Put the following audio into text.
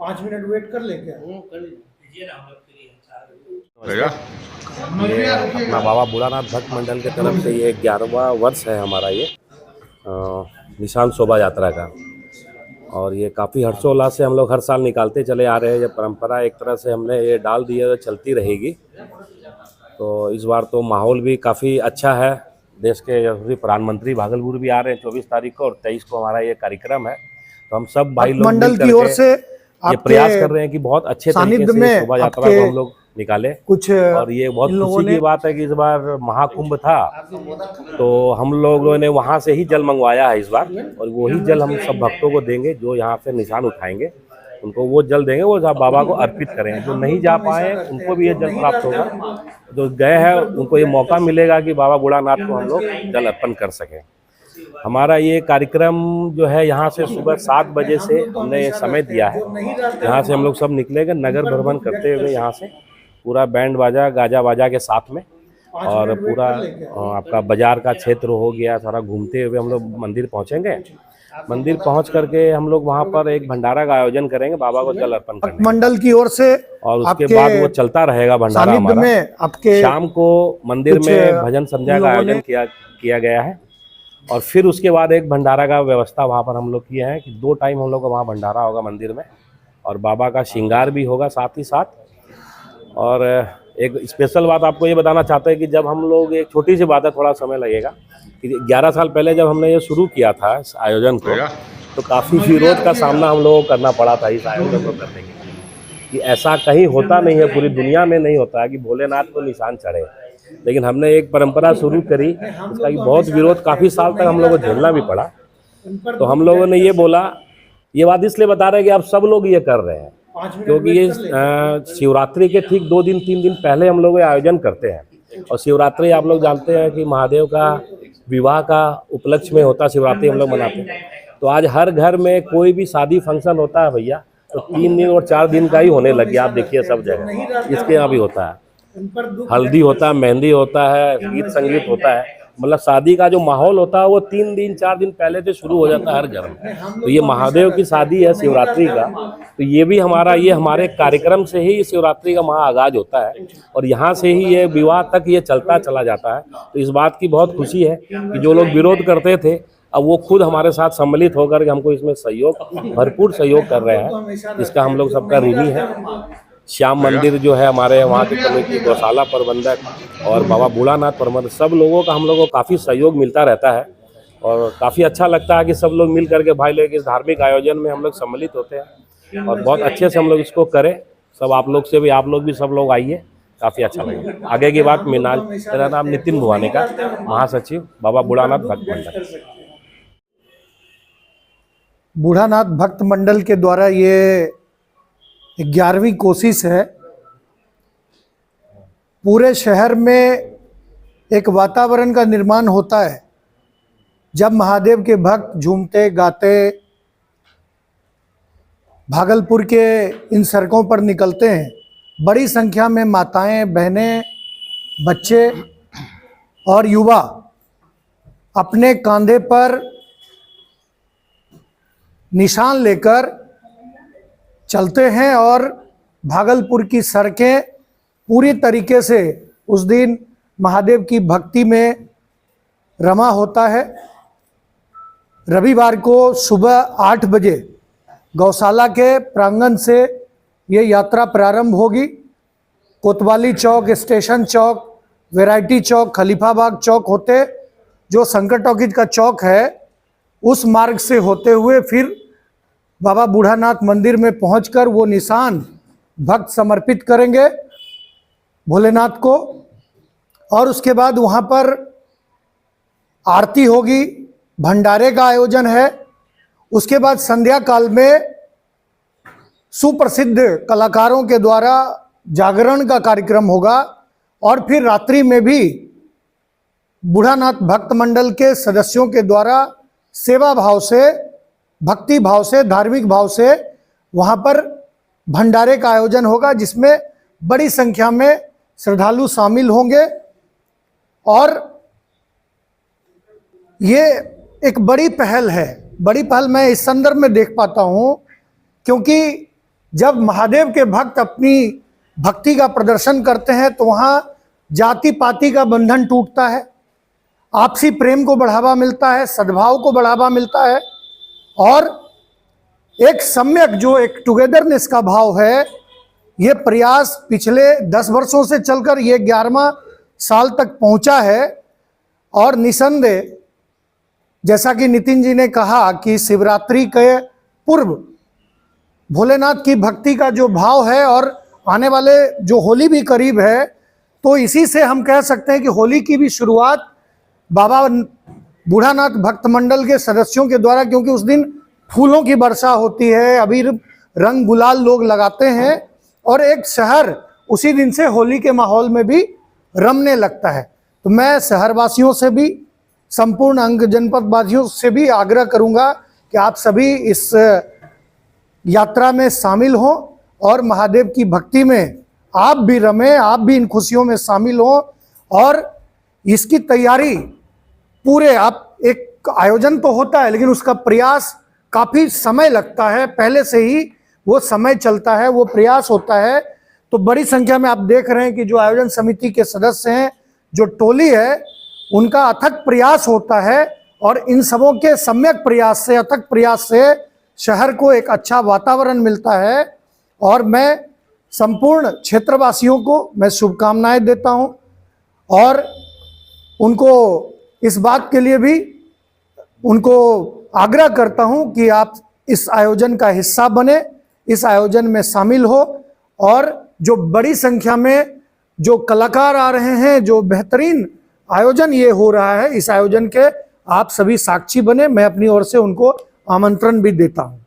5 minute wait कर ले क्या? कर लीजिए ना, हम लोग के लिए ये अपना बाबा भोलानाथ भक्त मंडल की तरफ से ये 11वां वर्ष है हमारा ये निशान शोभा यात्रा का। और ये काफ़ी हर्षोल्लास से हम लोग हर साल निकालते चले आ रहे हैं। ये परंपरा एक तरह से हमने ये डाल दी है, तो चलती रहेगी। तो इस बार तो माहौल भी काफ़ी अच्छा है। देश के यशस्वी प्रधानमंत्री भागलपुर भी आ रहे हैं 24 तारीख को, और 23 को हमारा ये कार्यक्रम है। तो हम सब भाई लोग मंडल मिल की ओर करके से ये प्रयास कर रहे हैं कि बहुत अच्छे तरीके से शोभा यात्रा को हम लोग निकाले। कुछ और ये बहुत खुशी की बात है कि इस बार महाकुंभ था, तो हम लोगों ने वहाँ से ही जल मंगवाया है इस बार, और वही जल हम सब भक्तों को देंगे। जो यहाँ से निशान उठाएंगे उनको वो जल देंगे, वो बाबा को अर्पित करेंगे। जो नहीं जा पाए उनको भी ये जल प्राप्त होगा। जो गए हैं उनको ये मौका मिलेगा कि बाबा भोलानाथ को हम लोग जल अर्पण कर सकें। हमारा ये कार्यक्रम जो है यहाँ से सुबह 7 बजे से हमने ये समय दिया है। यहाँ से हम लोग सब निकलेंगे नगर भ्रमण करते हुए, यहाँ से पूरा बैंड बाजा गाजा बाजा के साथ में, और पूरा आपका बाजार का क्षेत्र हो गया सारा घूमते हुए हम लोग मंदिर पहुँचेंगे। मंदिर पहुंच करके हम लोग वहाँ पर एक भंडारा का आयोजन करेंगे बाबा को जल अर्पण करने मंडल की ओर से, और उसके बाद वो चलता रहेगा भंडारा हमारा। आपके शाम को मंदिर में भजन संध्या का आयोजन किया गया है, और फिर उसके बाद एक भंडारा का व्यवस्था वहाँ पर हम लोग किए हैं कि 2 टाइम हम लोग का वहाँ भंडारा होगा मंदिर में, और बाबा का श्रृंगार भी होगा साथ ही साथ। और एक स्पेशल बात आपको ये बताना चाहते हैं कि जब हम लोग, एक छोटी सी बात है, थोड़ा समय लगेगा, कि 11 साल पहले जब हमने ये शुरू किया था इस आयोजन को, तो काफ़ी विरोध का सामना हम लोगों को करना पड़ा था इस आयोजन को करने के लिए, कि ऐसा कहीं होता नहीं है, पूरी दुनिया में नहीं होता है कि भोलेनाथ को निशान चढ़े। लेकिन हमने एक परंपरा शुरू करी, इसका बहुत विरोध काफ़ी साल तक हम लोगों को झेलना भी पड़ा। तो हम लोगों ने ये बोला, ये बात इसलिए बता रहे हैं कि अब सब लोग ये कर रहे हैं, क्योंकि ये शिवरात्रि के ठीक 2 दिन 3 दिन पहले हम लोग ये आयोजन करते हैं। और शिवरात्रि आप लोग जानते हैं कि महादेव का विवाह का उपलक्ष्य में होता, शिवरात्रि हम लोग मनाते हैं। तो आज हर घर में कोई भी शादी फंक्शन होता है भैया, तो 3 दिन और 4 दिन का ही होने लग गया। आप देखिए सब जगह इसके यहाँ भी होता है, हल्दी होता है, मेहंदी होता है, गीत संगीत होता है। मतलब शादी का जो माहौल होता है वो 3 दिन 4 दिन पहले से शुरू हो जाता है हर घर में। तो ये महादेव की शादी है शिवरात्रि का, तो ये भी हमारे कार्यक्रम से ही शिवरात्रि का महा आगाज होता है, और यहाँ से ही ये विवाह तक ये चलता चला जाता है। तो इस बात की बहुत खुशी है कि जो लोग विरोध करते थे, अब वो खुद हमारे साथ सम्मिलित होकर के हमको इसमें भरपूर सहयोग कर रहे हैं। इसका हम लोग सबका ऋणी है। श्याम मंदिर जो है हमारे वहाँ के कमेटी, गौशाला प्रबंधक और बाबा भोलानाथ प्रबंधक, सब लोगों का हम लोगों को काफ़ी सहयोग मिलता रहता है, और काफ़ी अच्छा लगता है कि सब लोग मिल करके भाई लोग इस धार्मिक आयोजन में हम लोग सम्मिलित होते हैं, और बहुत अच्छे से हम लोग इसको करें। सब आप लोग से भी, आप लोग भी सब लोग आइए, काफ़ी अच्छा लगेगा। आगे की बात मेरा नाम नितिन भुवाने का, महासचिव बाबा भोलानाथ भक्त मंडल। भोलानाथ भक्त मंडल के द्वारा ये 11वीं कोशिश है। पूरे शहर में एक वातावरण का निर्माण होता है जब महादेव के भक्त झूमते गाते भागलपुर के इन सड़कों पर निकलते हैं। बड़ी संख्या में माताएं, बहनें, बच्चे और युवा अपने कंधे पर निशान लेकर चलते हैं, और भागलपुर की सड़कें पूरी तरीके से उस दिन महादेव की भक्ति में रमा होता है। रविवार को सुबह 8 बजे गौशाला के प्रांगण से ये यात्रा प्रारंभ होगी। कोतवाली चौक, स्टेशन चौक, वैरायटी चौक, खलीफाबाग चौक होते, जो शंकर टॉकीज का चौक है, उस मार्ग से होते हुए फिर बाबा भोलानाथ मंदिर में पहुंचकर वो निशान भक्त समर्पित करेंगे भोलेनाथ को। और उसके बाद वहाँ पर आरती होगी, भंडारे का आयोजन है। उसके बाद संध्या काल में सुप्रसिद्ध कलाकारों के द्वारा जागरण का कार्यक्रम होगा, और फिर रात्रि में भी भोलानाथ भक्त मंडल के सदस्यों के द्वारा सेवा भाव से, भक्ति भाव से, धार्मिक भाव से वहाँ पर भंडारे का आयोजन होगा, जिसमें बड़ी संख्या में श्रद्धालु शामिल होंगे। और ये एक बड़ी पहल है। बड़ी पहल मैं इस संदर्भ में देख पाता हूँ क्योंकि जब महादेव के भक्त अपनी भक्ति का प्रदर्शन करते हैं तो वहाँ जाति पाति का बंधन टूटता है, आपसी प्रेम को बढ़ावा मिलता है, सद्भाव को बढ़ावा मिलता है और एक सम्यक जो एक टुगेदरनेस का भाव है, ये प्रयास पिछले 10 वर्षों से चलकर ये 11वां साल तक पहुंचा है। और निसंदेह जैसा कि नितिन जी ने कहा कि शिवरात्रि के पूर्व भोलेनाथ की भक्ति का जो भाव है और आने वाले जो होली भी करीब है, तो इसी से हम कह सकते हैं कि होली की भी शुरुआत बाबा बूढ़ानाथ भक्त मंडल के सदस्यों के द्वारा, क्योंकि उस दिन फूलों की वर्षा होती है, अबीर रंग गुलाल लोग लगाते हैं और एक शहर उसी दिन से होली के माहौल में भी रमने लगता है। तो मैं शहरवासियों से भी, संपूर्ण अंग जनपद वासियों से भी आग्रह करूंगा कि आप सभी इस यात्रा में शामिल हों और महादेव की भक्ति में आप भी रमें, आप भी इन खुशियों में शामिल हों। और इसकी तैयारी पूरे, आप एक आयोजन तो होता है लेकिन उसका प्रयास काफ़ी समय लगता है, पहले से ही वो समय चलता है, वो प्रयास होता है। तो बड़ी संख्या में आप देख रहे हैं कि जो आयोजन समिति के सदस्य हैं, जो टोली है, उनका अथक प्रयास होता है और इन सबों के सम्यक प्रयास से, अथक प्रयास से शहर को एक अच्छा वातावरण मिलता है। और मैं संपूर्ण क्षेत्रवासियों को मैं शुभकामनाएं देता हूं और उनको इस बात के लिए भी उनको आग्रह करता हूं कि आप इस आयोजन का हिस्सा बने, इस आयोजन में शामिल हो और जो बड़ी संख्या में जो कलाकार आ रहे हैं, जो बेहतरीन आयोजन ये हो रहा है, इस आयोजन के आप सभी साक्षी बने। मैं अपनी ओर से उनको आमंत्रण भी देता हूं।